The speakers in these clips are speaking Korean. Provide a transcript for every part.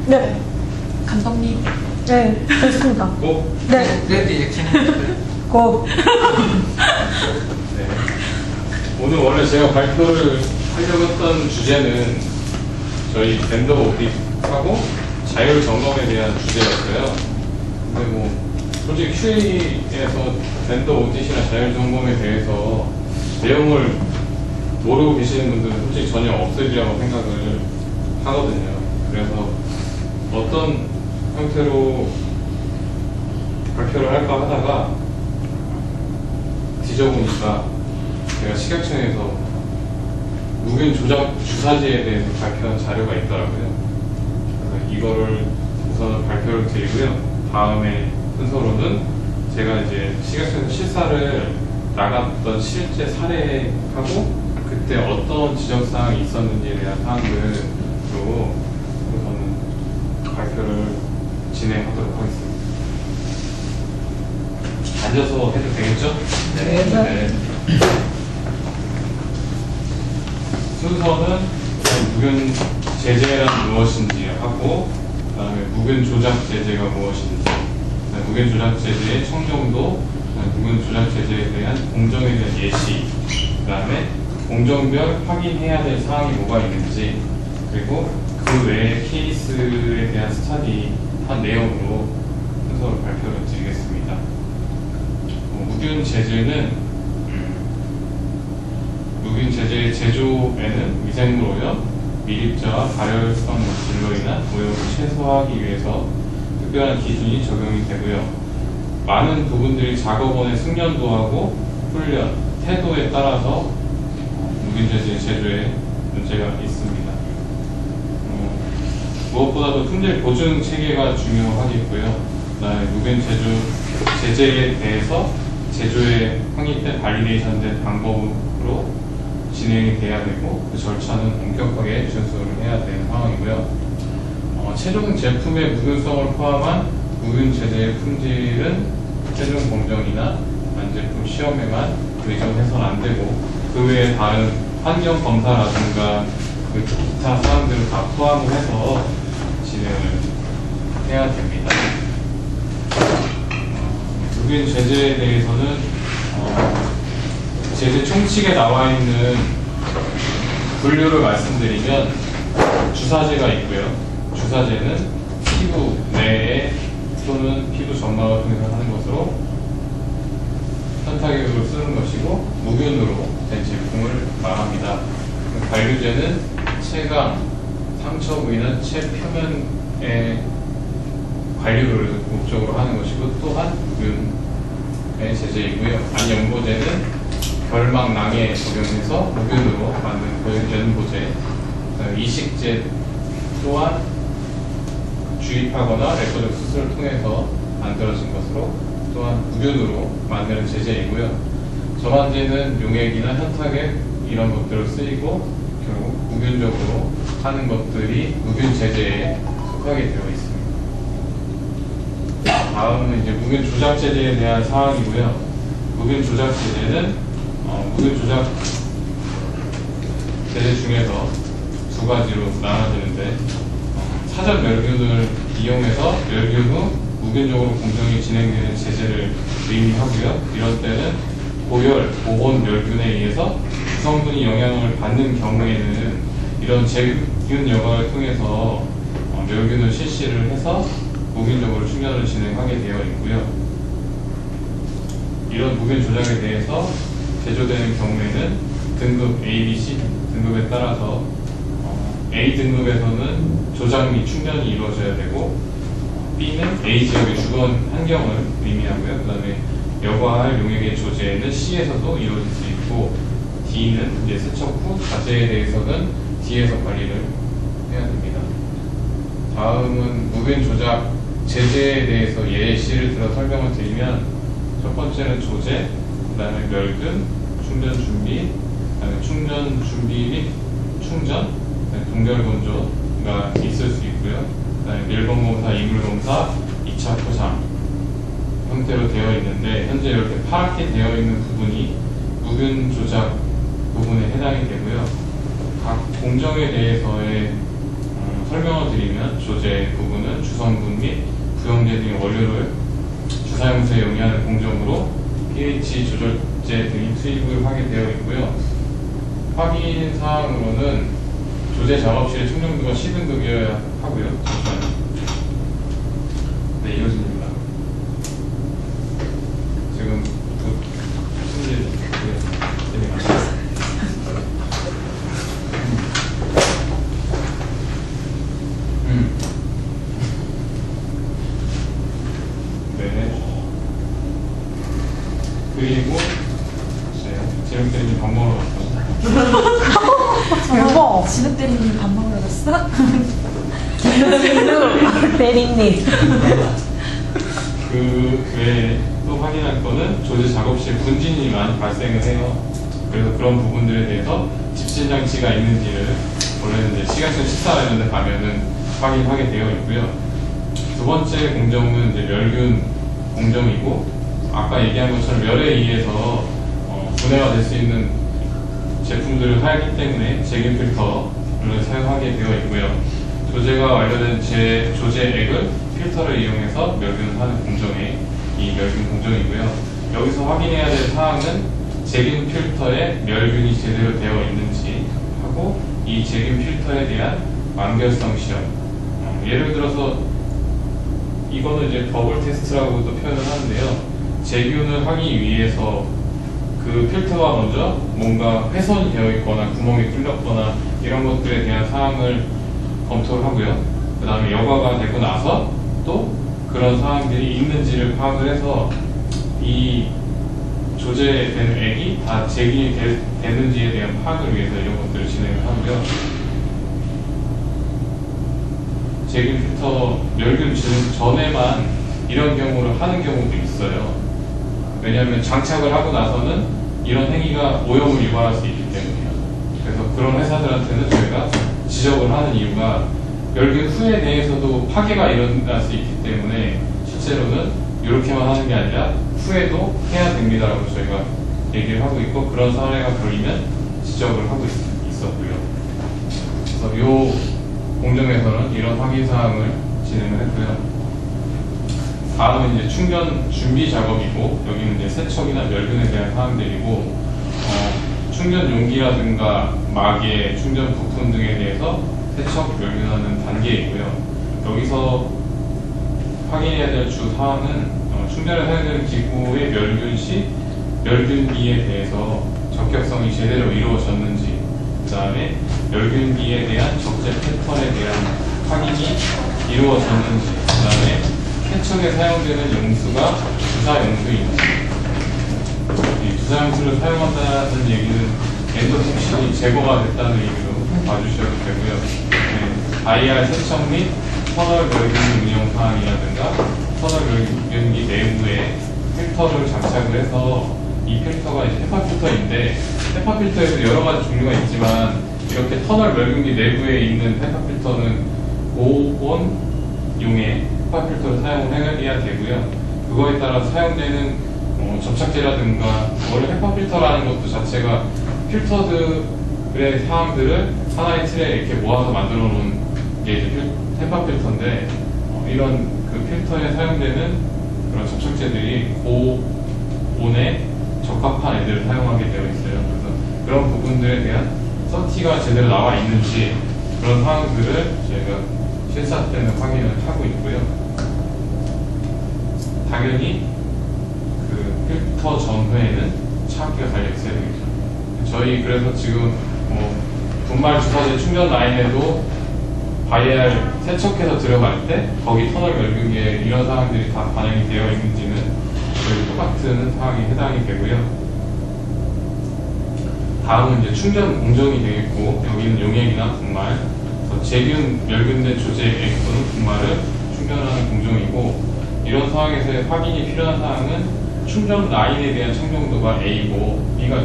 네. 감독님. 네, 됐습니다. 고? 네, 네, 고. 네. 오늘 원래 제가 발표를 하려고 했던 주제는 저희 벤더 오딧하고 자율 점검에 대한 주제였어요. 근데 뭐 솔직히 QA에서 벤더 오딧이나 자율 점검에 대해서 내용을 모르고 계시는 분들은 솔직히 전혀 없으리라고 생각을 하거든요. 그래서 어떤 형태로 발표를 할까 하다가 뒤져보니까 제가 식약청에서 무균 조작 주사제에 대해서 발표한 자료가 있더라고요. 그래서 이거를 우선 발표를 드리고요. 다음에 순서로는 제가 이제 식약청에서 실사를 나갔던 실제 사례하고 그때 어떤 지적사항이 있었는지에 대한 사항들로 우선은 발표를 진행하도록 하겠습니다. 앉아서 해도 되겠죠? 네. 순서는 무균 제재란 무엇인지 하고, 그 다음에 무균 조작 제재가 무엇인지, 무균 조작 제재의 청정도, 무균 조작 제재에 대한 공정에 대한 예시, 그 다음에 공정별 확인해야 될 사항이 뭐가 있는지, 그리고 그 외의 케이스에 대한 스터디한 내용으로 순서로 발표를 드리겠습니다. 무균 제재는 무균 제재의 제조에는 미생물 오염, 미립자와 발열성 물질로 인한 오염을 최소화하기 위해서 특별한 기준이 적용이 되고요. 많은 부분들이 작업원의 숙련도하고 훈련, 태도에 따라서 무균 제재 제조에 문제가 있습니다. 무엇보다도 품질 보증 체계가 중요하겠고요. 그다음에 무균 제재에 대해서 제조에 확립된 발리데이션된 방법으로 진행이 돼야 되고 그 절차는 엄격하게 준수를 해야 되는 상황이고요. 최종 제품의 무균성을 포함한 무균 제재의 품질은 최종 공정이나 완제품 시험에만 의존해서는 안 되고 그 외에 다른 환경 검사라든가 그 기타 사항들을 다 포함을 해서 진행을 해야 됩니다. 무균 제재에 대해서는 제재 총칙에 나와 있는 분류를 말씀드리면 주사제가 있고요. 주사제는 피부 내에 또는 피부 점막을 통해서 하는 것으로 현타격으로 쓰는 것이고 무균으로 된 제품을 말합니다. 관류제는 체감, 상처 부위나 체 표면에 관리를 목적으로 하는 것이고 또한 무균의 제재이고요. 안연고제는 결막낭에 적용해서 무균으로 만든 그 연고제, 이식제 또한 주입하거나 레코적 수술을 통해서 만들어진 것으로 또한 무균으로 만드는 제재이고요. 점안제는 용액이나 현타액 이런 것들을 쓰이고 결국 무균적으로 하는 것들이 무균 제재에 속하게 되어 있습니다. 다음은 이제 무균 조작 제재에 대한 사항이고요. 무균 조작 제재는 무균 조작 제재 중에서 두 가지로 나눠지는데 사전 멸균을 이용해서 멸균 후 무균적으로 공정이 진행되는 제재를 의미하고요. 이런 때는 고열, 고온 멸균에 의해서 구성분이 영향을 받는 경우에는 이런 제균 여과를 통해서 멸균을 실시를 해서 무균적으로 충전을 진행하게 되어 있고요. 이런 무균 조작에 대해서 제조되는 경우에는 등급 A, B, C 등급에 따라서 A 등급에서는 조작 및 충전이 이루어져야 되고 B는 A 지역의 주건 환경을 의미하고요. 그 다음에 여과할 용액의 조제는 C에서도 이루어질 수 있고 D는 이제 세척 후 자재에 대해서는 D에서 관리를 해야 됩니다. 다음은 무균 조작 제재에 대해서 예시를 들어 설명을 드리면 첫 번째는 조제, 그 다음에 멸균, 충전 준비, 그 다음에 충전 준비 및 충전, 동결 건조가 있을 수 있고요. 그 다음에 밀검 검사, 이물 검사, 2차 포장 형태로 되어 있는데 현재 이렇게 파랗게 되어 있는 부분이 무균 조작 부분에 해당이 되고요. 각 공정에 대해서의 설명을 드리면 조제 부분은 주성분 및 부용제 등의 원료를 주사용소에 용이하는 공정으로 pH 조절제 등이 투입을 하게 되어 있고요. 확인 사항으로는 조제 작업실의 충전도가 C등급이어야 하고요. 잠시만요. 네, 이어집니다. 지금 곧 승질 진행하겠습니다. 네. 그리고 지금 때문에 밥 먹으러 갔어요. 대박. 진흙 대리님 밥 먹으러 갔어? 대리님. 그 외에 또 확인할 거는 조제 작업실 분진이 많이 발생을 해요. 그래서 그런 부분들에 대해서 집진 장치가 있는지를 원래는 이제 시각적 식사하는 데 가면은 확인하게 되어 있고요. 두 번째 공정은 이제 멸균 공정이고, 아까 얘기한 것처럼 멸에 의해서 분해가 될 수 있는 제품들을 하기 때문에 제균 필터를 사용하게 되어 있고요. 조제가 완료된 조제액을 필터를 이용해서 멸균을 하는 공정이 이 멸균 공정이고요. 여기서 확인해야 될 사항은 제균 필터에 멸균이 제대로 되어 있는지 하고, 이 제균 필터에 대한 완결성 시험. 예를 들어서 이거는 이제 버블 테스트라고도 표현을 하는데요. 제균을 하기 위해서 그 필터가 먼저 뭔가 훼손이 되어 있거나 구멍이 뚫렸거나 이런 것들에 대한 사항을 검토를 하고요. 그 다음에 여과가 되고 나서 또 그런 사항들이 있는지를 파악을 해서 이 조제된 액이 다 제균이 되는지에 대한 파악을 위해서 이런 것들을 진행을 하고요. 제균 필터 멸균 전에만 이런 경우를 하는 경우도 있어요. 왜냐하면 장착을 하고 나서는 이런 행위가 오염을 유발할 수 있기 때문이에요. 그래서 그런 회사들한테는 저희가 지적을 하는 이유가 멸균 후에 대해서도 파괴가 일어날 수 있기 때문에 실제로는 이렇게만 하는 게 아니라 후에도 해야 됩니다라고 저희가 얘기를 하고 있고, 그런 사례가 걸리면 지적을 하고 있었고요. 그래서 이 공정에서는 이런 확인 사항을 진행을 했고요. 다음은 이제 충전 준비 작업이고, 여기는 이제 세척이나 멸균에 대한 사항들이고, 충전 용기라든가 마개, 충전 부품 등에 대해서 세척, 멸균하는 단계이고요. 여기서 확인해야 될 주 사항은 충전에 사용되는 기구의 멸균 시 멸균기에 대해서 적격성이 제대로 이루어졌는지, 그 다음에 멸균기에 대한 적재 패턴에 대한 확인이 이루어졌는지, 그 다음에 세척에 사용되는 용수가 주사 용수인지. 이 주사 용수를 사용한다는 얘기는 엔도톡신이 제거가 됐다는 의미로 봐주셔도 되고요. 네, IR 세척 및 터널 멸균 운영 사항이라든가 터널 멸균기 내부에 필터를 장착을 해서, 이 필터가 이제 헤파 필터인데, 헤파 필터에도 여러 가지 종류가 있지만 이렇게 터널 멸균기 내부에 있는 헤파 필터는 고온용의 헤파 필터를 사용을 해야 되고요. 그거에 따라 사용되는 접착제라든가, 원래 헤파 필터라는 것도 자체가 필터들의 사항들을 하나의 틀에 이렇게 모아서 만들어 놓은 게 이제 헤파 필터인데, 이런 그 필터에 사용되는 그런 접착제들이 고온에 적합한 애들을 사용하게 되어 있어요. 그래서 그런 부분들에 대한 서티가 제대로 나와 있는지, 그런 사항들을 저희가 실사 때는 확인을 하고 있고요. 당연히 그 필터 전후에는 차압기가 달려 있어야 되겠죠. 저희 그래서 지금 분말 주사제 충전 라인에도 IR 세척해서 들어갈 때 거기 터널 멸균기에 이런 사항들이 다 반영이 되어 있는지는 저희 똑같은 사항이 해당이 되고요. 다음은 이제 충전 공정이 되겠고, 여기는 용액이나 분말, 제균 멸균된 조제액 또는 분말을 충전하는 공정이고, 이런 상황에서의 확인이 필요한 사항은 충전 라인에 대한 청정도가 A고 B가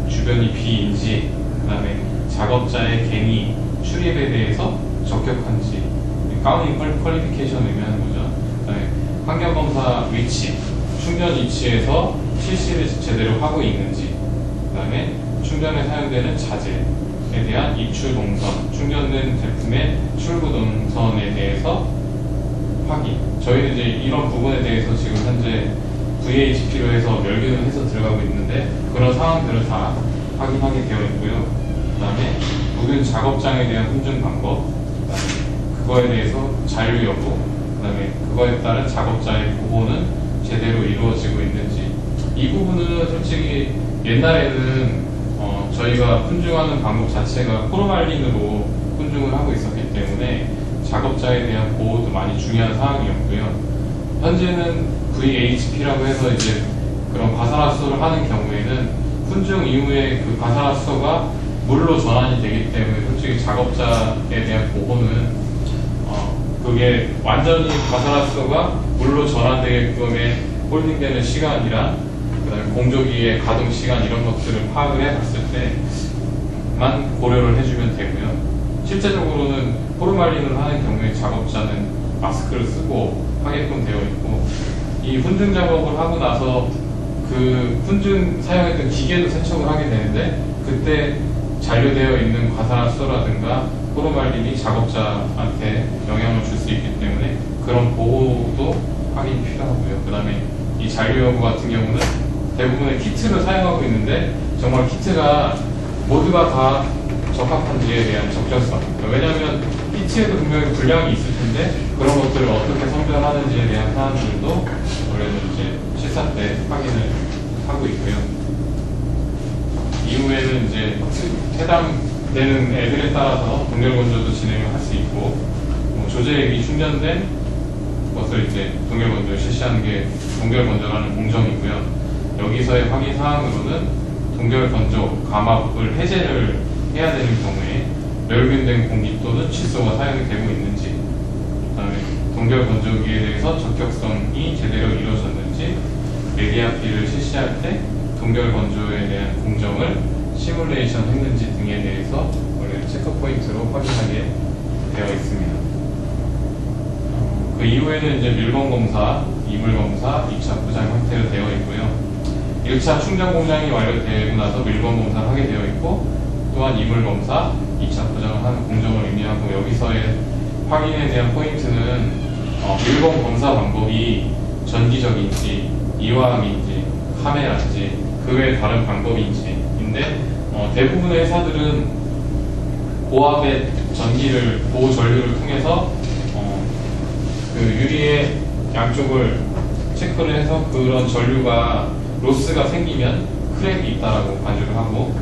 주변이 B인지, 그 다음에 작업자의 갱이 출입에 대해서 적격한지, 가우닝 퀄리피케이션을 의미하는 거죠. 그다음에 환경검사 위치, 충전 위치에서 실시를 제대로 하고 있는지, 그 다음에 충전에 사용되는 자재에 대한 입출 동선, 충전된 제품의 출구 동선에 대해서 확인. 저희는 이제 이런 부분에 대해서 지금 현재 VHP로 해서 멸균을 해서 들어가고 있는데 그런 상황들을 다 확인하게 되어 있고요. 그 다음에 묵은 작업장에 대한 훈증 방법, 그거에 대해서 잔류 여부, 그 다음에 그거에 따른 작업자의 보호는 제대로 이루어지고 있는지. 이 부분은 솔직히 옛날에는 저희가 훈증하는 방법 자체가 포르말린으로 훈증을 하고 있었기 때문에 작업자에 대한 보호도 많이 중요한 사항이었고요. 현재는 VHP라고 해서 이제 그런 과산화수소를 하는 경우에는 훈증 이후에 그 과산화수소가 물로 전환이 되기 때문에 솔직히 작업자에 대한 보호는 그게 완전히 과산화수소가 물로 전환되게끔의 홀딩되는 시간이랑 그다음에 공조기의 가동 시간 이런 것들을 파악을 해봤을 때만 고려를 해주면 되고요. 실제적으로는 포르말린을 하는 경우에 작업자는 마스크를 쓰고 하게끔 되어 있고 이 훈증 작업을 하고 나서 그 훈증 사용했던 기계도 세척을 하게 되는데 그때 잔류되어 있는 과산화수소라든가 포르말린이 작업자한테 영향을 줄 수 있기 때문에 그런 보호도 확인이 필요하고요. 그 다음에 이 잔류 여부 같은 경우는 대부분의 키트를 사용하고 있는데 정말 키트가 모두가 다 적합한지에 대한 적절성. 왜냐하면 키트에도 분명히 불량이 있을 텐데 그런 것들을 어떻게 선별하는지에 대한 사항들도 원래는 이제 실사 때 확인을 하고 있고요. 이후에는 이제 해당되는 애들에 따라서 동결 건조도 진행을 할 수 있고 조제액이 충전된 것을 이제 동결 건조를 실시하는 게 동결 건조라는 공정이고요. 여기서의 확인 사항으로는 동결 건조 감압을 해제를 해야 되는 경우에 멸균된 공기 또는 칫솔가 사용이 되고 있는지, 그다음에 동결 건조기에 대해서 적격성이 제대로 이루어졌는지, 메디아피를 실시할 때 동결 건조에 대한 공정을 시뮬레이션 했는지 등에 대해서 원래 체크 포인트로 확인하게 되어 있습니다. 그 이후에는 이제 밀봉 검사, 이물 검사, 2차 포장 형태로 되어 있고요. 1차 충전 공장이 완료되고 나서 밀봉 검사를 하게 되어 있고 또한 이물 검사, 2차 포장을 하는 공정을 의미하고 여기서의 확인에 대한 포인트는 밀봉 검사 방법이 전기적인지 이화학인지 카메라인지 그 외에 다른 방법인지인데 대부분의 회사들은 고압의 전기를 고호 전류를 통해서 그 유리의 양쪽을 체크를 해서 그런 전류가 로스가 생기면 크랙이 있다라고 간주를 하고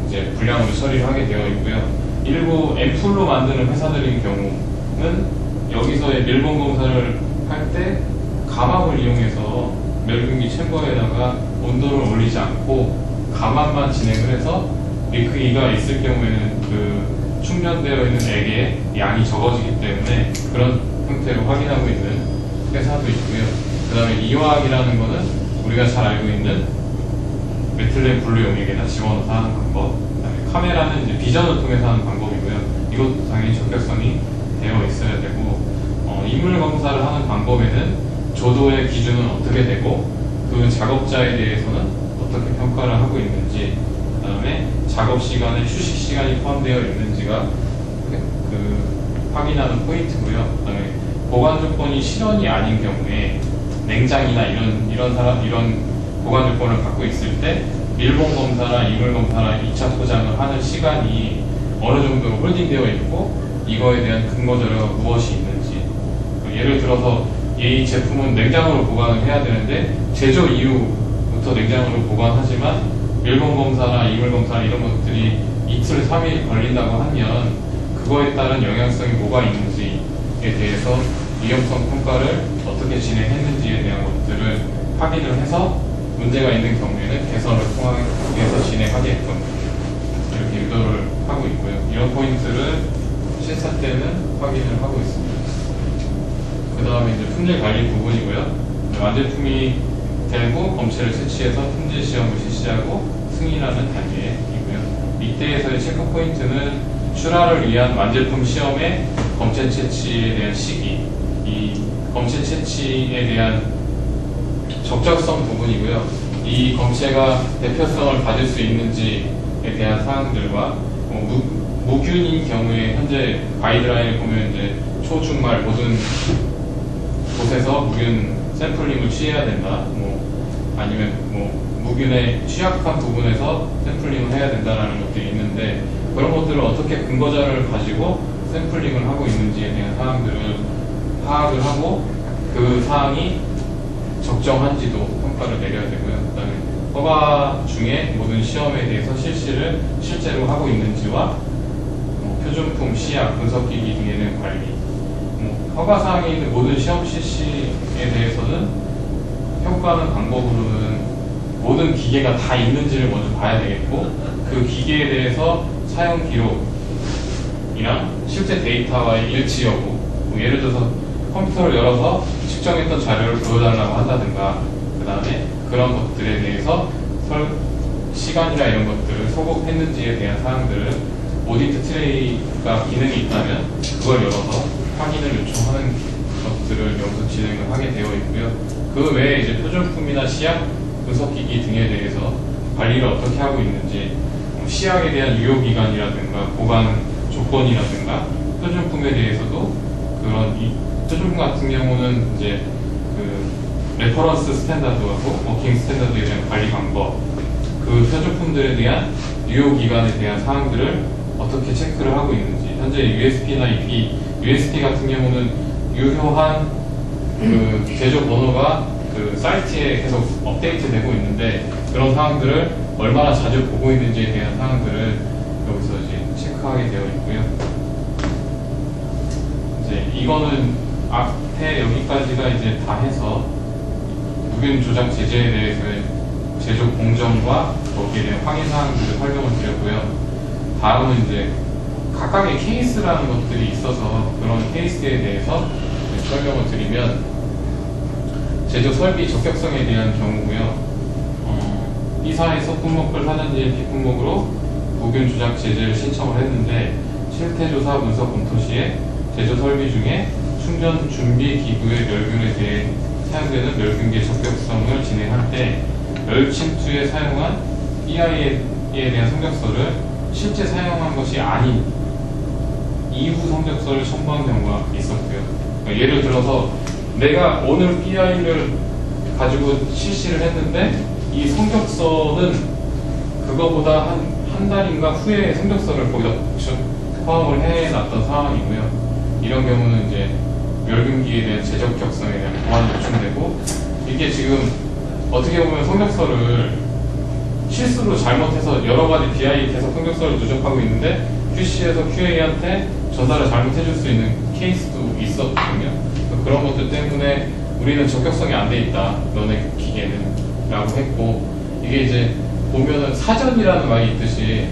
이제 불량으로 처리를 하게 되어 있고요. 일부 앰플로 만드는 회사들인 경우는 여기서의 밀봉 검사를 할 때 감압을 이용해서 멸균기 챔버에다가 온도를 올리지 않고 감압만 진행을 해서 리크기가 있을 경우에는 그 충전되어 있는 액의 양이 적어지기 때문에 그런 형태로 확인하고 있는 회사도 있고요. 그 다음에 이화학이라는 거는 우리가 잘 알고 있는 메틸렌 블루용액에다 집어넣어서 하는 방법, 그다음에 카메라는 이제 비전을 통해서 하는 방법이고요. 이것도 당연히 적격성이 되어 있어야 되고 이물 검사를 하는 방법에는 조도의 기준은 어떻게 되고 그 작업자에 대해서는 어떻게 평가를 하고 있는지, 그다음에 작업 시간에 휴식 시간이 포함되어 있는지가 그 확인하는 포인트고요. 그다음에 보관 조건이 실온이 아닌 경우에 냉장이나 이런 보관 조건을 갖고 있을 때 밀봉 검사나 이물 검사나 2차 포장을 하는 시간이 어느 정도로 홀딩되어 있고 이거에 대한 근거 자료가 무엇이 있는지. 예를 들어서 이 제품은 냉장으로 보관을 해야 되는데 제조 이후부터 냉장으로 보관하지만 밀봉 검사나 이물 검사나 이런 것들이 이틀, 3일 걸린다고 하면 그거에 따른 영향성이 뭐가 있는지에 대해서 위험성 평가를 어떻게 진행했는지에 대한 것들을 확인을 해서 문제가 있는 경우에는 개선을 통해서 진행하게끔 이렇게 유도를 하고 있고요. 이런 포인트를 실사 때는 확인을 하고 있습니다. 그 다음에 이제 품질 관리 부분이고요. 완제품이 되고 검체를 채취해서 품질 시험을 실시하고 승인하는 단계이고요. 밑에에서의 체크 포인트는 출하를 위한 완제품 시험의 검체 채취에 대한 시기, 이 검체 채취에 대한 적절성 부분이고요. 이 검체가 대표성을 받을 수 있는지에 대한 사항들과 무균인 경우에 현재 가이드라인을 보면 이제 초, 중, 말 모든 곳에서 무균 샘플링을 취해야 된다. 아니면 무균의 취약한 부분에서 샘플링을 해야 된다라는 것들이 있는데, 그런 것들을 어떻게 근거자를 가지고 샘플링을 하고 있는지에 대한 사항들을 파악을 하고 그 사항이 적정한지도 평가를 내려야 되고요. 그다음에 허가 중에 모든 시험에 대해서 실시를 실제로 하고 있는지와 표준품, 시약, 분석기기 등에는 관리. 허가 사항에 있는 모든 시험 실시에 대해서는 평가하는 방법으로는 모든 기계가 다 있는지를 먼저 봐야 되겠고, 그 기계에 대해서 사용 기록이랑 실제 데이터와의 일치 여부, 예를 들어서 컴퓨터를 열어서 측정했던 자료를 보여달라고 한다든가, 그 다음에 그런 것들에 대해서 시간이나 이런 것들을 소급했는지에 대한 사항들을 오디트 트레이가 기능이 있다면 그걸 열어서 확인을 요청하는 것들을 여기서 진행을 하게 되어 있고요. 그 외에 이제 표준품이나 시약, 분석기기 등에 대해서 관리를 어떻게 하고 있는지, 시약에 대한 유효기간이라든가 보관 조건이라든가, 표준품에 대해서도 그런 표준품 같은 경우는 이제 그 레퍼런스 스탠다드하고 워킹 스탠다드에 대한 관리 방법, 그 표준품들에 대한 유효기간에 대한 사항들을 어떻게 체크를 하고 있는지, 현재 USP나 EP, USP 같은 경우는 유효한 그 제조 번호가 그 사이트에 계속 업데이트되고 있는데, 그런 사항들을 얼마나 자주 보고 있는지에 대한 사항들을 여기서 이제 체크하게 되어 있고요. 이제 이거는 앞에 여기까지가 이제 다 해서 무균 조작 제재에 대해서의 제조 공정과 거기에 대한 확인 사항들을 설명을 드렸고요. 다음은 이제 각각의 케이스라는 것들이 있어서 그런 케이스에 대해서 설명을 드리면, 제조 설비 적격성에 대한 경우고요. B사에서 품목을 사전지의 B품목으로 무균 조작 제재를 신청을 했는데, 실태조사 분석 검토 시에 제조 설비 중에 충전 준비 기구의 멸균에 대해 사용되는 멸균계 적격성을 진행할 때 멸 침투에 사용한 EI에 대한 성적서를 실제 사용한 것이 아닌 이후 성적서를 첨부한 경우가 있었고요. 그러니까 예를 들어서 내가 오늘 PI를 가지고 실시를 했는데 이 성적서는 그거보다 한 달인가 후에 성적서를 거기다 포함을 해놨던 상황이고요. 이런 경우는 이제 멸균기에 대한 제적격성에 대한 보완이 요청되고, 이게 지금 어떻게 보면 성적서를 실수로 잘못해서 여러 가지 BI 계속 성적서를 누적하고 있는데 QC에서 QA한테 전달을 잘못해줄 수 있는 케이스도 있었거든요. 그런 것들 때문에 우리는 적격성이 안 돼 있다, 너네 기계는 라고 했고, 이게 이제 보면은 사전이라는 말이 있듯이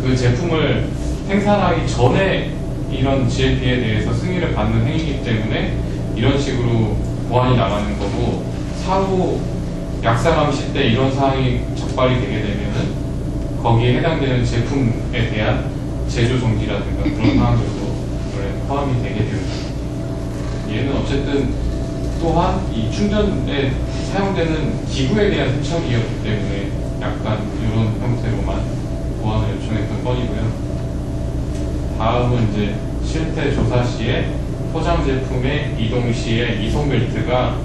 그 제품을 생산하기 전에 이런 GLP에 대해서 승인을 받는 행위이기 때문에 이런 식으로 보완이 나가는 거고, 사후 약상함 시 때 이런 사항이 적발이 되게 되면은 거기에 해당되는 제품에 대한 제조 정지라든가 그런 사항들도 원래 포함이 되게 됩니다. 얘는 어쨌든 또한 이 충전에 사용되는 기구에 대한 신청이었기 때문에 약간 이런 형태로만 보완을 요청했던 건이고요. 다음은 이제 실태 조사 시에 포장 제품의 이동 시에 이송 벨트가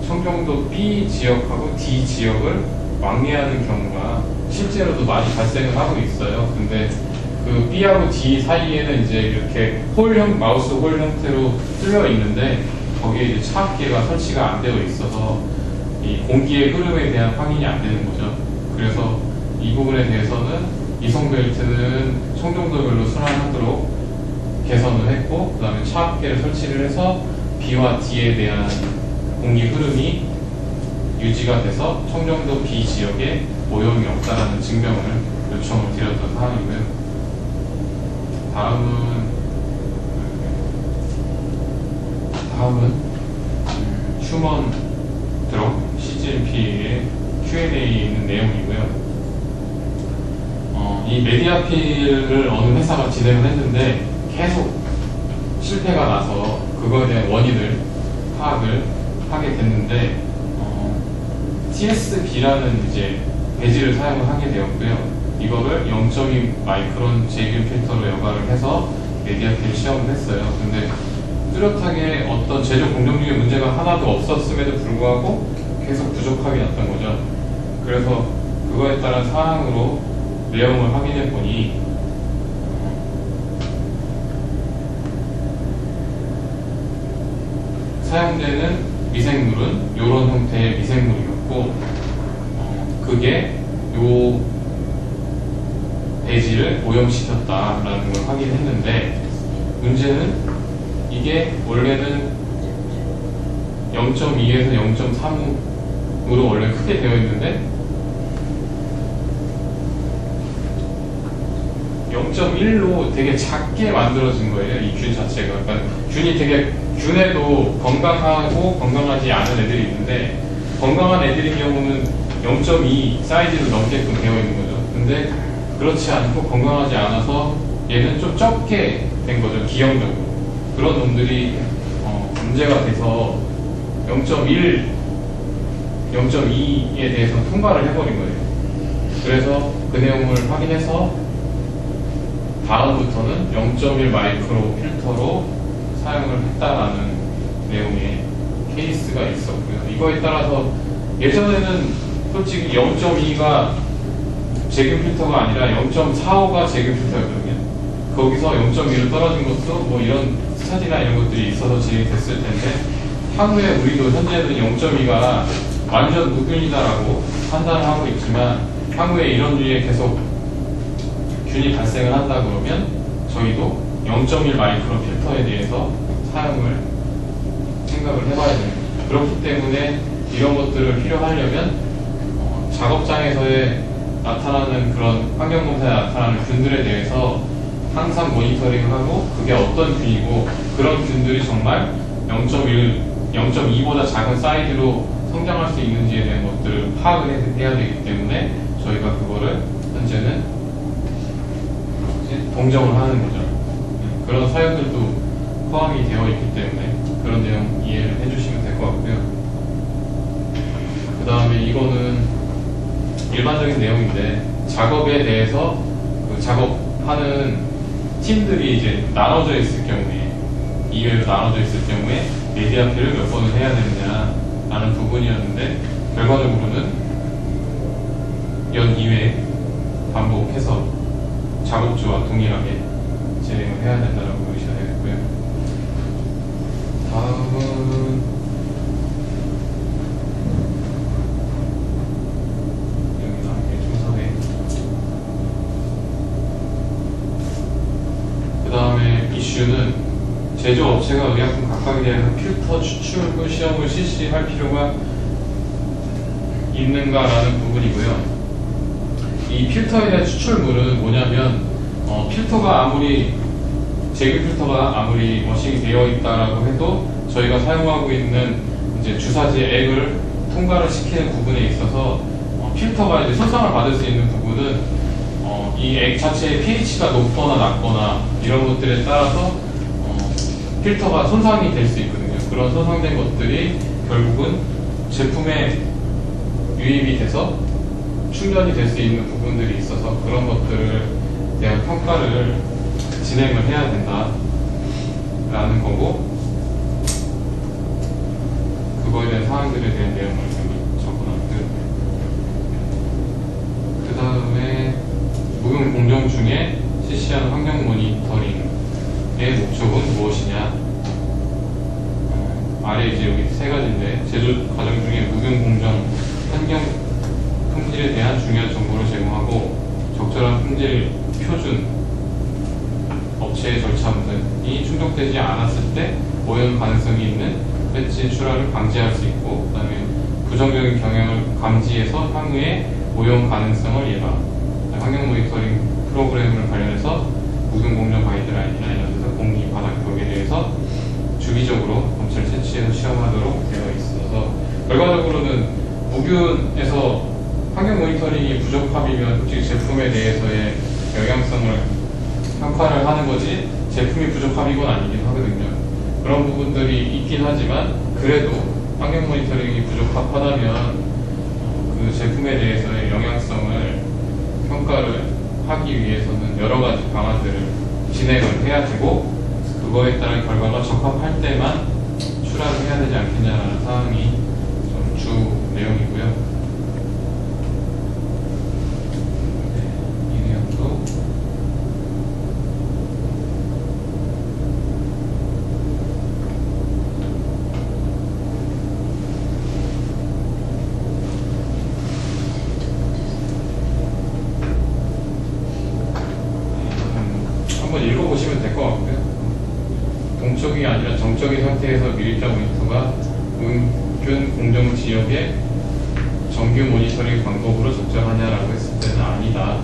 청정도 B 지역하고 D 지역을 왕래하는 경우가 실제로도 많이 발생을 하고 있어요. 근데 그 B하고 D 사이에는 이제 이렇게 마우스 홀 형태로 뚫려 있는데 거기에 이제 차압기가 설치가 안 되어 있어서 이 공기의 흐름에 대한 확인이 안 되는 거죠. 그래서 이 부분에 대해서는 이송 벨트는 청정도별로 순환하도록 개선을 했고, 그 다음에 차압기를 설치를 해서 B와 D에 대한 공기 흐름이 유지가 돼서 청정도 B 지역에 오염이 없다라는 증명을 요청을 드렸던 사항이고요. 다음은 휴먼 드럭 CGMP의 Q&A에 있는 내용이고요. 이 메디아필을 어느 회사가 진행을 했는데 계속 실패가 나서 그거에 대한 원인을 파악을 하게 됐는데 TSB라는 이제 배지를 사용을 하게 되었고요. 이거를 0.2 마이크론 제균 필터로 여과를 해서 메디아필 시험을 했어요. 근데 뚜렷하게 어떤 제조 공정 중에 문제가 하나도 없었음에도 불구하고 계속 부족하게 났던 거죠. 그래서 그거에 따른 사항으로 내용을 확인해 보니 사용되는 미생물은 이런 형태의 미생물이었고 그게 요 배지를 오염시켰다라는 걸 확인했는데 문제는 이게 원래는 0.2에서 0.3으로 원래 크게 되어 있는데 0.1로 되게 작게 만들어진 거예요. 이 균 자체가. 그러니까 균이 되게 균에도 건강하고 건강하지 않은 애들이 있는데 건강한 애들인 경우는 0.2 사이즈로 넘게끔 되어 있는 거죠. 근데 그렇지 않고 건강하지 않아서 얘는 좀 적게 된 거죠. 기형적으로. 그런 놈들이 문제가 돼서 0.1, 0.2에 대해서 통과를 해버린 거예요. 그래서 그 내용을 확인해서 다음부터는 0.1 마이크로 필터로 사용을 했다라는 내용의 케이스가 있었고요. 이거에 따라서 예전에는 솔직히 0.2가 제균 필터가 아니라 0.45가 제균 필터였거든요. 거기서 0.1로 떨어진 것도 뭐 이런 스타디나 이런 것들이 있어서 진행됐을 텐데 향후에 우리도 현재는 0.2가 완전 무균이다라고 판단을 하고 있지만 향후에 이런 류에 계속 균이 발생을 한다 그러면 저희도 0.1 마이크로 필터에 대해서 사용을 생각을 해봐야 됩니다. 그렇기 때문에 이런 것들을 필요하려면 작업장에서의 나타나는 그런 환경검사에 나타나는 균들에 대해서 항상 모니터링을 하고 그게 어떤 균이고 그런 균들이 정말 0.1, 0.2보다 작은 사이즈로 성장할 수 있는지에 대한 것들을 파악을 해야 되기 때문에 저희가 그거를 현재는 동정을 하는 거죠. 그런 사연들도 포함이 되어 있기 때문에 그런 내용 이해를 해주시면 될 것 같고요. 그 다음에 이거는 일반적인 내용인데 작업에 대해서 그 작업하는 팀들이 이제 나눠져 있을 경우에 2회로 나눠져 있을 경우에 메디아필을 몇 번을 해야 되느냐라는 부분이었는데 결과적으로는 연 2회 반복해서 작업주와 동일하게 진행을 해야 된다고 보시면 되겠고요. 다음은 여기 나온 게 중성회. 그 다음에 이슈는 제조업체가 의약품 각각에 대해서 필터 추출물 시험을 실시할 필요가 있는가라는 부분이고요. 이 필터에 대한 추출물은 뭐냐면 필터가 아무리 제균 필터가 아무리 머신이 되어 있다라고 해도 저희가 사용하고 있는 이제 주사제 액을 통과를 시키는 부분에 있어서 필터가 이제 손상을 받을 수 있는 부분은 이 액 자체의 pH가 높거나 낮거나 이런 것들에 따라서 필터가 손상이 될 수 있거든요. 그런 손상된 것들이 결국은 제품에 유입이 돼서 충전이 될 수 있는 부분들이 있어서 그런 것들을 대한 평가를 진행을 해야 된다라는 거고 그거에 대한 사항들에 대한 내용을 여기 적어놨고요. 그 다음에 무용 공정 중에 실시하는 환경 모니터링의 목적은 무엇이냐? 아래 이제 여기 세 가지인데 제조 과정 중에 무용 공정 환경 품질에 대한 중요한 정보를 제공하고 적절한 품질 표준 업체의 절차 등이 충족되지 않았을 때 오염 가능성이 있는 배치 출하를 방지할 수 있고 그 다음에 부정적인 경영을 감지해서 향후에 오염 가능성을 예방 환경 모니터링 프로그램을 관련해서 무균 공정 가이드라인이나 이런 데서 공기 바닥 벽에 대해서 주기적으로 검체를 채취해서 시험하도록 되어 있어서 결과적으로는 무균에서 환경 모니터링이 부족함이면 솔직히 제품에 대해서의 영향성을 평가를 하는 거지 제품이 부족함이건 아니긴 하거든요. 그런 부분들이 있긴 하지만 그래도 환경 모니터링이 부족하다면 그 제품에 대해서의 영향성을 평가를 하기 위해서는 여러 가지 방안들을 진행을 해야 되고 그거에 따른 결과가 적합할 때만 출하를 해야 되지 않겠냐라는 사항이 좀 주 내용이고요. 이 내용도 한번 읽어보시면 될 것 같고요. 동적이 아니라 정적인 상태에서 밀입자 모니터가 은근 공정 지역의 정규 모니터링 방법으로 적절하냐라고 했을 때는 아니다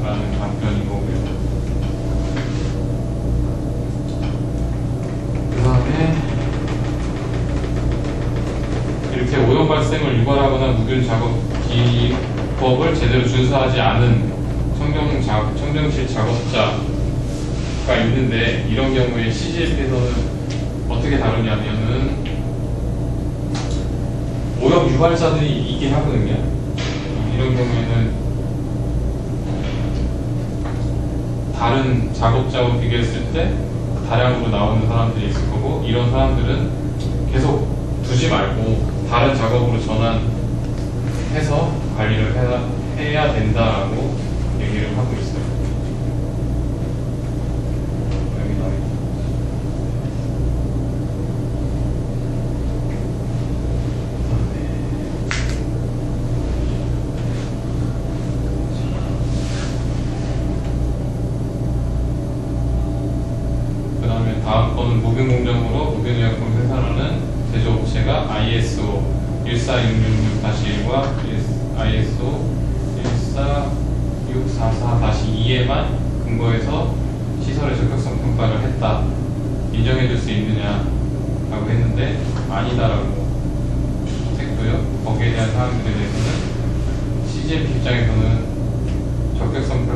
라는 답변인 거고요. 그 다음에 이렇게 오염 발생을 유발하거나 무균 작업 기법을 제대로 준수하지 않은 청정실 작업자가 있는데 이런 경우에 CGF에서는 어떻게 다루냐면은 오염 유발자들이 있긴 하거든요. 이런 경우에는 다른 작업자와 비교했을 때 다량으로 나오는 사람들이 있을 거고 이런 사람들은 계속 두지 말고 다른 작업으로 전환해서 관리를 해야 된다라고 얘기를 하고 있어요. 여기 나와 있죠. 그 다음에 다음 거는 무균공정으로 무균의약품 생산하는 제조업체가 ISO 14666-1과 ISO 14644-2에만 근거해서 시설의 적격성 평가를 했다. 인정해줄 수 있느냐라고 했는데 아니다라고 했고요. 거기에 대한 사항들에 대해서는 CGF 입장에서는 적격성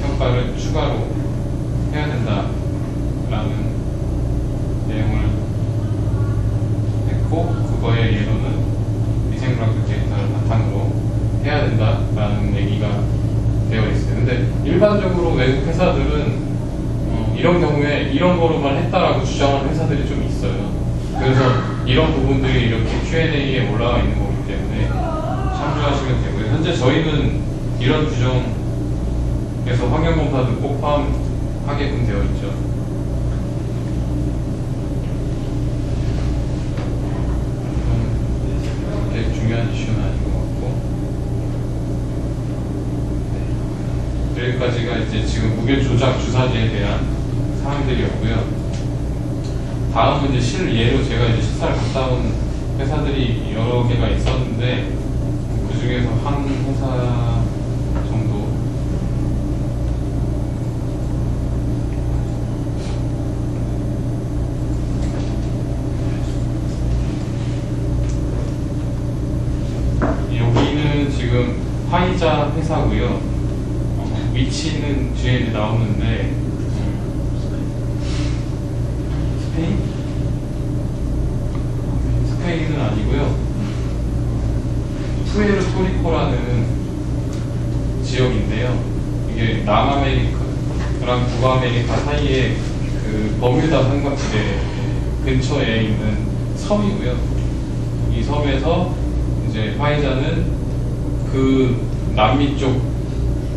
평가를 추가로 해야 된다라는 내용을 했고 그거의 예로는 위생불합격 데이터를 바탕으로 해야 된다라는 얘기가 되어 있어요. 근데 일반적으로 외국 회사들은 이런 경우에 이런 거로만 했다라고 주장하는 회사들이 좀 있어요. 그래서 이런 부분들이 이렇게 Q&A에 올라와 있는 거기 때문에 참조하시면 되고요. 현재 저희는 이런 규정에서 환경검사도 꼭 포함하게끔 되어 있죠. 그렇게 중요한 이슈는 아닌 것 같고 여기까지가 이제 지금 무균 조작 주사제에 대한 사항들이었고요. 다음은 이제 실예로 제가 이제 시사를 갔다 온 회사들이 여러 개가 있었는데 그 중에서 한 회사 정도 여기는 지금 화이자 회사고요. 위치는 뒤에 이제 나오는데 스페인은 아니고요. 푸에르토리코라는 지역인데요. 이게 남아메리카랑 북아메리카 사이에 그 버뮤다 삼각지대 근처에 있는 섬이고요. 이 섬에서 이제 화이자는 그 남미 쪽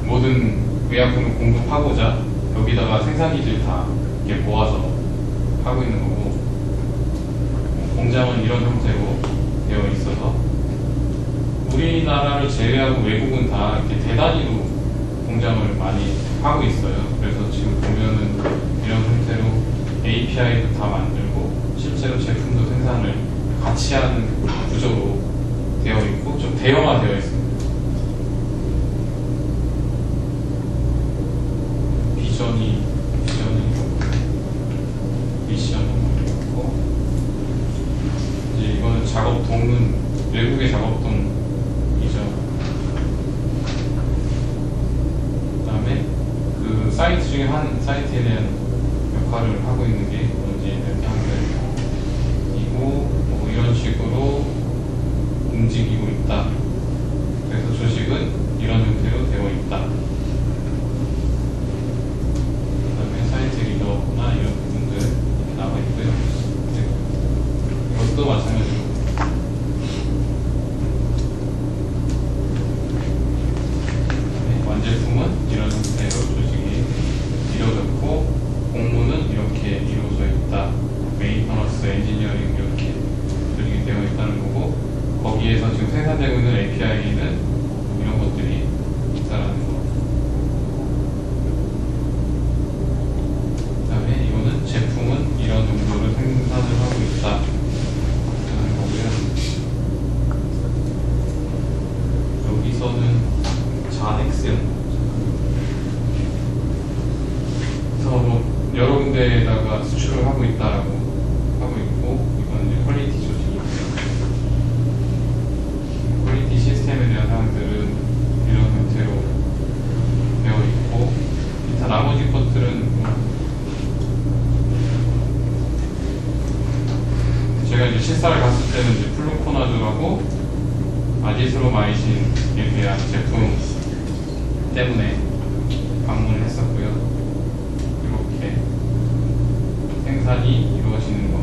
모든 의약품을 공급하고자 여기다가 생산기질 다 이렇게 모아서 하고 있는 거고 공장은 이런 형태로 되어 있어서 우리나라를 제외하고 외국은 다 이렇게 대단위로 공장을 많이 하고 있어요. 그래서 지금 보면은 이런 형태로 API도 다 만들고 실제로 제품도 생산을 같이 하는 구조로 되어 있고 좀 대형화되어 있습니다. 미션이 있고 이제 이거는 작업동은 외국의 작업동이죠. 그다음에 그 사이트 중에 한 사이트에 대한 역할을 하고 있는 게 뭔지 상들이고 뭐 이런 식으로 움직이고 있다. 그래서 조직은 이런 형태로 되어 있다. 박스도 마찬가지로 완제품은 이런 형태로 조직이 이루어졌고 공무는 이렇게 이루어져 있다. 메인터너스, 엔지니어링 이렇게 조직이 되어 있다는 거고 거기에서 지금 생산되고 있는 API는 이런 것들이 있다라는 거. 그 다음에 이거는 제품은 이런 정도를 생산을 하고 있다 라는 거고요. 여기서는 잔엑셀 그래서 뭐 여러 군데에다가 수출을 하고 있다라고 하고 있고 이건 이제 퀄리티 조직이고요. 퀄리티 시스템에 대한 사항들은 이런 형태로 되어 있고 일단 나머지 것들은 제가 이제 실사를 갔을 때는 이제 플루코나즈하고 아지스로마이신에 대한 제품 때문에 방문을 했었고요. 이렇게 생산이 이루어지는 것,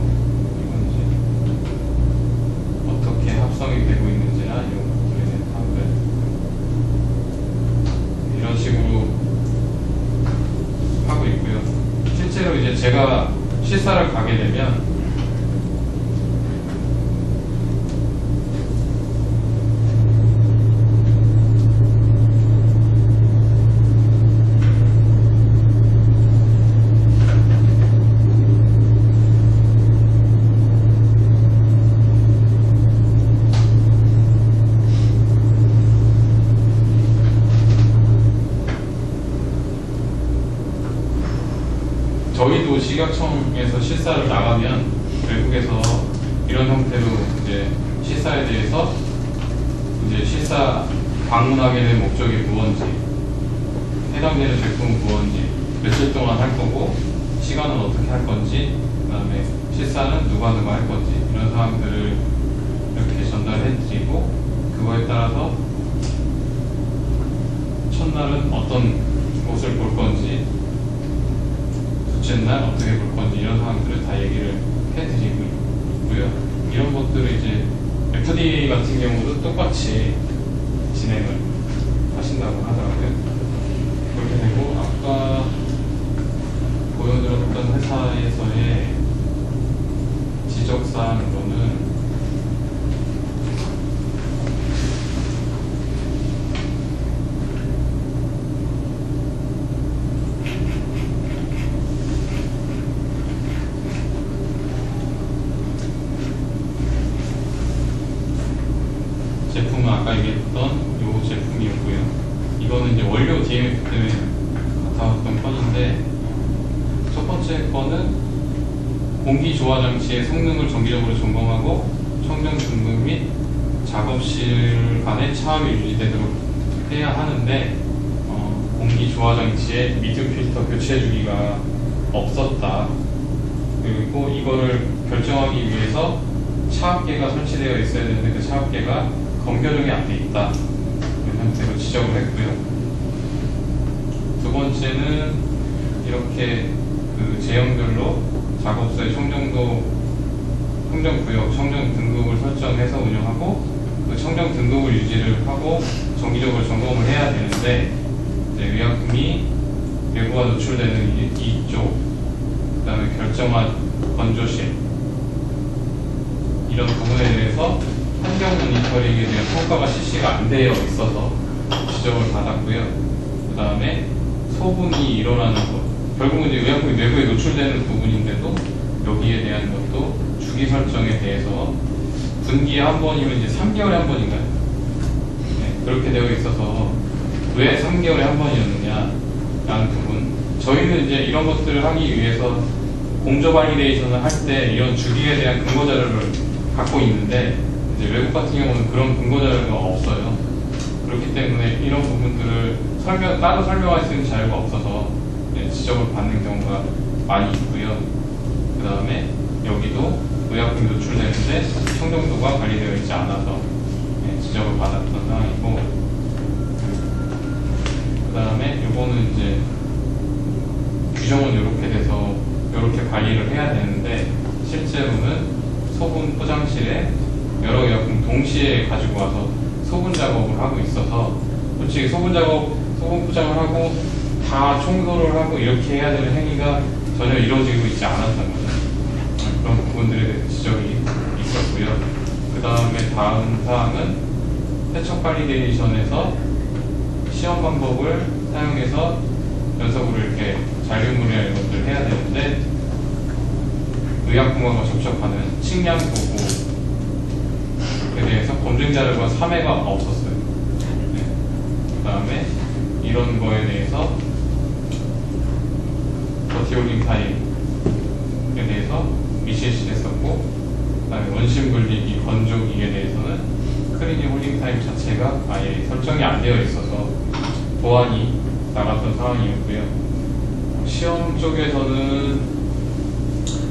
이건 이제 어떻게 합성이 되고 있는지나 이런 것들에 대한 사항들 이런 식으로 하고 있고요. 실제로 이제 제가 실사를 가게 되면 저희도 식약청에서 실사를 나가면 외국에서 이런 형태로 이제 실사에 대해서 이제 실사 방문하게 된 목적이 무언지, 해당되는 제품은 무언지, 며칠 동안 할 거고, 시간은 어떻게 할 건지, 그 다음에 실사는 누가 할 건지 이런 사항들을 이렇게 전달해드리고 그거에 따라서 첫날은 어떤 곳을 볼 건지 둘째 날 어떻게 볼 건지 이런 상황들을 다 얘기를 해드리고 있고요. 이런 것들을 이제 FDA 같은 경우도 똑같이 진행을 하신다고 하더라고요. 그렇게 되고 아까 보여드렸던 회사에서의 지적사항으로는 제품은 아까 얘기했던 이 제품이었고요. 이거는 이제 원료 DMF 때문에 같아왔던 건인데 첫 번째 거는 공기 조화 장치의 성능을 정기적으로 점검하고 청정 등급 및 작업실 간의 차압이 유지되도록 해야 하는데 공기 조화 장치에 미드 필터 교체 주기가 없었다. 그리고 이거를 결정하기 위해서 차압계가 설치되어 있어야 되는데 그 차압계가 검교정이 안 돼 있다. 이런 형태로 지적을 했고요. 두 번째는 이렇게 그 제형별로 작업소의 청정도, 청정구역, 청정등급을 설정해서 운영하고 그 청정등급을 유지를 하고 정기적으로 점검을 해야 되는데 이제 의약품이 외부와 노출되는 이쪽, 그 다음에 결정한 건조실 이런 부분에 대해서 환경 모니터링에 대한 평가가 실시가 안 되어 있어서 지적을 받았고요. 그 다음에 소분이 일어나는 것, 결국은 이제 의약품이 내부에 노출되는 부분인데도 여기에 대한 것도 주기 설정에 대해서 분기에 한 번이면 이제 3개월에 한 번인가요? 네, 그렇게 되어 있어서 왜 3개월에 한 번이었느냐라는 부분. 저희는 이제 이런 것들을 하기 위해서 공조 발리데이션을 할 때 이런 주기에 대한 근거 자료를 갖고 있는데 이제 외국 같은 경우는 그런 근거 자료가 없어요. 그렇기 때문에 이런 부분들을 따로 설명할 수 있는 자료가 없어서 지적을 받는 경우가 많이 있고요. 그 다음에 여기도 의약품이 노출되는데 청정도가 관리되어 있지 않아서 지적을 받았던 상황이고, 그 다음에 요거는 이제 규정은 이렇게 돼서 이렇게 관리를 해야 되는데 실제로는 소분 포장실에 여러 의약품 동시에 가지고 와서 소분 작업을 하고 있어서 솔직히 소분 포장을 하고 다 청소를 하고 이렇게 해야 되는 행위가 전혀 이루어지고 있지 않았던 거죠. 그런 부분들에 대해서 지적이 있었고요. 그 다음에 다음 사항은 세척 발리데이션에서 시험 방법을 사용해서 연속으로 이렇게 잔류물이나 이런 것들을 해야 되는데 의약품하고 접촉하는 측량 도구에 대해서 검증 자료가 3회가 없었어요. 네. 그 다음에 이런 거에 대해서 버티홀링 타임에 대해서 미실시했었고, 그 다음에 원심 분리기 건조기에 대해서는 클리닝 홀링 타임 자체가 아예 설정이 안 되어 있어서 보안이 나갔던 상황이었고요. 시험 쪽에서는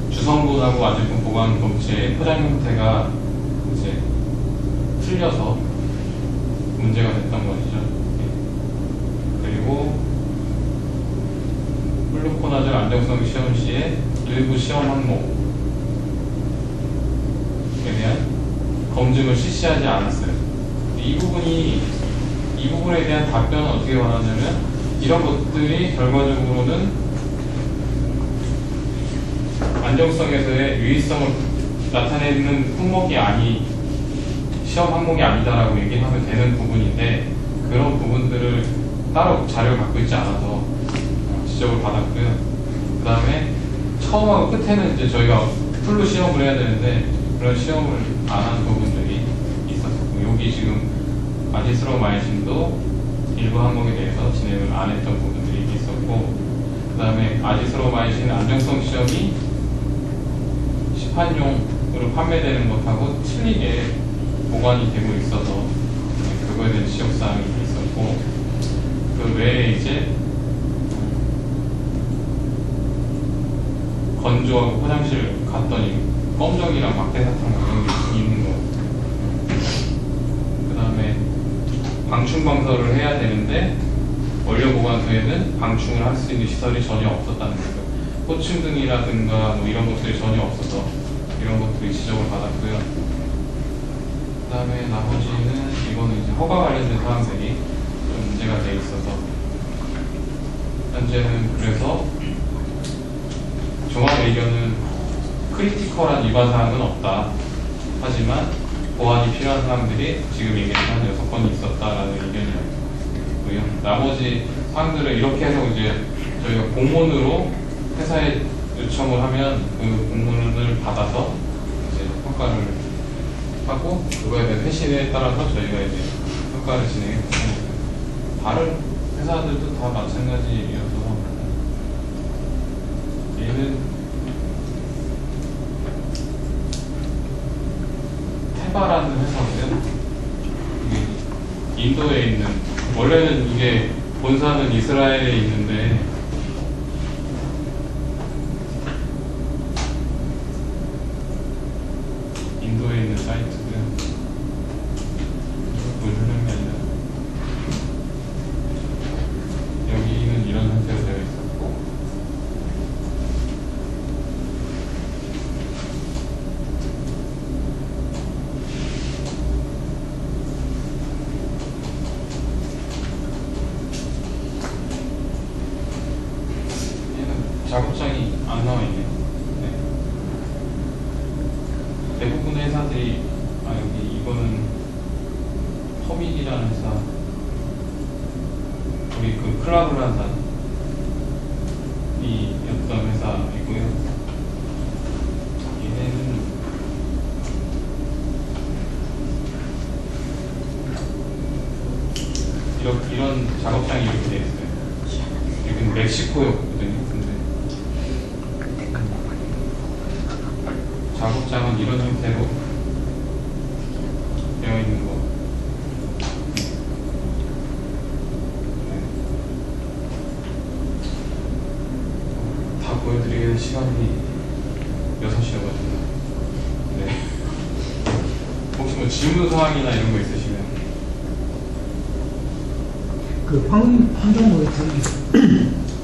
주성분하고 아제품 보관 검체의 포장 형태가 이제 틀려서 문제가 됐던 것이죠. 그리고 플루코나졸 안정성 시험 시에 일부 시험 항목에 대한 검증을 실시하지 않았어요. 이 부분에 대한 답변은 어떻게 받았냐면, 이런 것들이 결과적으로는 안정성에서의 유의성을 나타내는 시험 항목이 아니다라고 얘기하면 되는 부분인데, 그런 부분들을 따로 자료를 갖고 있지 않아서 지적을 받았고요. 그 다음에 처음하고 끝에는 이제 저희가 풀로 시험을 해야 되는데 그런 시험을 안 한 부분들이 있었고, 여기 지금 아지스로마이신도 일부 항목에 대해서 진행을 안 했던 부분들이 있었고, 그 다음에 아지스로마이신 안정성 시험이 시판용으로 판매되는 것하고 틀리게 보관이 되고 있어서 그거에 대한 지적사항이 있었고, 그 외에 이제 건조하고 포장실 갔더니 껌정이랑 막대사탕 이런 게 있는 거. 그 다음에 방충방설을 해야 되는데 원료보관소에는 방충을 할 수 있는 시설이 전혀 없었다는 거죠. 호충등이라든가 뭐 이런 것들이 전혀 없어서 이런 것들이 지적을 받았고요. 그 다음에 나머지는 이거는 이제 허가 관련된 사항들이 좀 문제가 돼 있어서 현재는 그래서 종합 의견은 크리티컬한 위반 사항은 없다. 하지만 보완이 필요한 사항들이 지금 얘기한 6건이 있었다라는 의견이었고요. 나머지 사항들을 이렇게 해서 이제 저희가 공문으로 회사에 요청을 하면 그 공문을 받아서 이제 평가를 하고, 그거에 대한 회신에 따라서 저희가 이제 평가를 진행했고, 다른 회사들도 다 마찬가지여서 얘는 테바라는 회사고요. 이게 인도에 있는, 원래는 이게 본사는 이스라엘에 있는데 인도에 있는 사이트고요. 보여주는 게 아니라 여기는 이런 형태로 되어 있었고, 작업장이 안 나와 있네요. 네. 대부분의 회사들이, 여기 이거는 허믹이라는 회사, 우리 그 클라블란산이 였던 회사이고요. 얘네는 이런 작업장이 이렇게 되어 있어요. 여기는 멕시코였거든요. 작업장은 이런 형태로 되어 있는 거. 다 보여드리기에는 시간이 6시여가지고. 네. 혹시 뭐 질문 사항이나 이런 거 있으시면. 그 환경모니터링이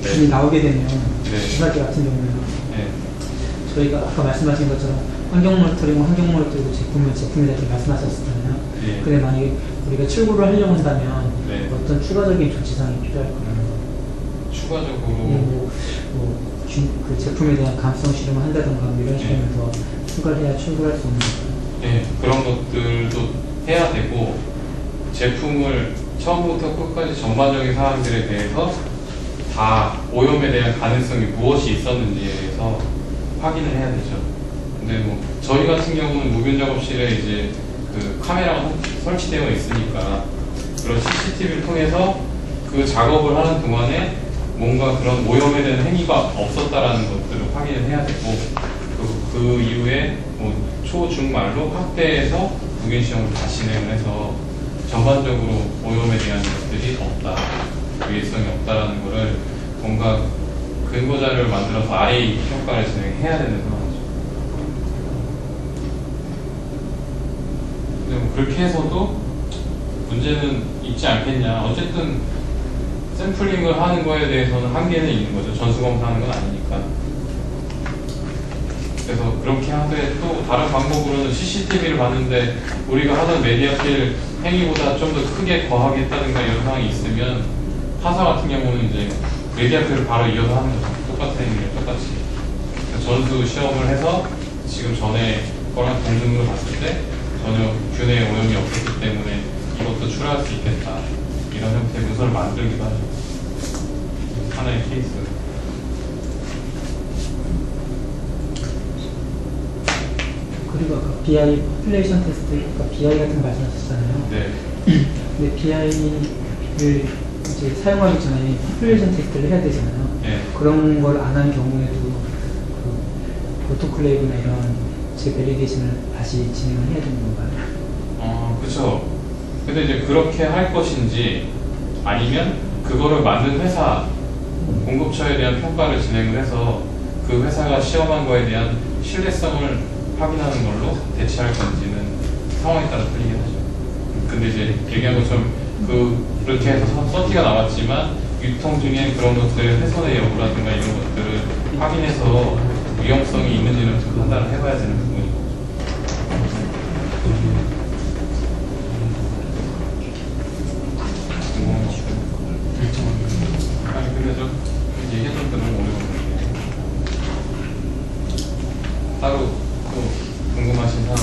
네. 나오게 되면 네. 주사기 같은 경우는 네. 저희가 아까 말씀하신 것처럼 환경 모니터링 제품을 이렇게 말씀하셨잖아요. 예. 근데 만약에 우리가 출고를 하려고 한다면 네. 어떤 추가적인 조치사항이 필요할까요? 추가적으로 그 제품에 대한 감수성 실험을 한다든가 뭐 이런 식으로 네. 더 추가를 해야 출고할 수 없는 거예요. 예, 그런 것들도 해야 되고 제품을 처음부터 끝까지 전반적인 사항들에 대해서 다 오염에 대한 가능성이 무엇이 있었는지에 대해서 확인을 해야 되죠. 근데 뭐 저희 같은 경우는 무균 작업실에 이제 그 카메라가 설치되어 있으니까 그런 CCTV를 통해서 그 작업을 하는 동안에 뭔가 그런 오염에 대한 행위가 없었다라는 것들을 확인을 해야 되고 그 이후에 뭐 초, 중, 말로 확대해서 무균 시험을 다 진행을 해서 전반적으로 오염에 대한 것들이 없다, 위해성이 없다라는 거를 뭔가 근거 자료를 만들어서 RA 평가를 진행해야 되는 상황이죠. 근데 뭐 그렇게 해서도 문제는 있지 않겠냐. 어쨌든 샘플링을 하는 거에 대해서는 한계는 있는 거죠. 전수검사하는 건 아니니까. 그래서 그렇게 하되 또 다른 방법으로는 CCTV를 봤는데 우리가 하던 메디아필 행위보다 좀 더 크게 거하겠다든가 이런 상황이 있으면 하사 같은 경우는 이제 메디아필을 바로 이어서 하는 거죠. 똑같은 행위를 똑같이. 전수 시험을 해서 지금 전에 거랑 동등으로 봤을 때 전혀 균의 오염이 없었기 때문에 이것도 출하할 수 있겠다. 이런 형태의 문서를 만들기도 하죠. 하나의 케이스. 그리고 아까 BI 포퓰레이션 테스트, 아까 BI 같은 거 말씀하셨잖아요. 네. 근데 BI를 이제 사용하기 전에 포퓰레이션 테스트를 해야 되잖아요. 네. 그런 걸 안 한 경우에도 그 오토클레이브나 이런 재밸리데이션을 다시 진행을 해야 되는 건가요? 그렇죠. 근데 이제 그렇게 할 것인지 아니면 그거를 만든 회사 공급처에 대한 평가를 진행을 해서 그 회사가 시험한 거에 대한 신뢰성을 확인하는 걸로 대체할 건지는 상황에 따라 틀리긴 하죠. 근데 이제 얘기한 것처럼 그렇게 해서 서티가 나왔지만 유통 중에 그런 것들의 훼손의 여부라든가 이런 것들을 확인해서 위험성이 있는지는 좀 판단을 해봐야 되는 부분인 거죠. 아니 근데 좀 얘기했던 대로 너무 어려웠는데 따로 또 궁금하신 사항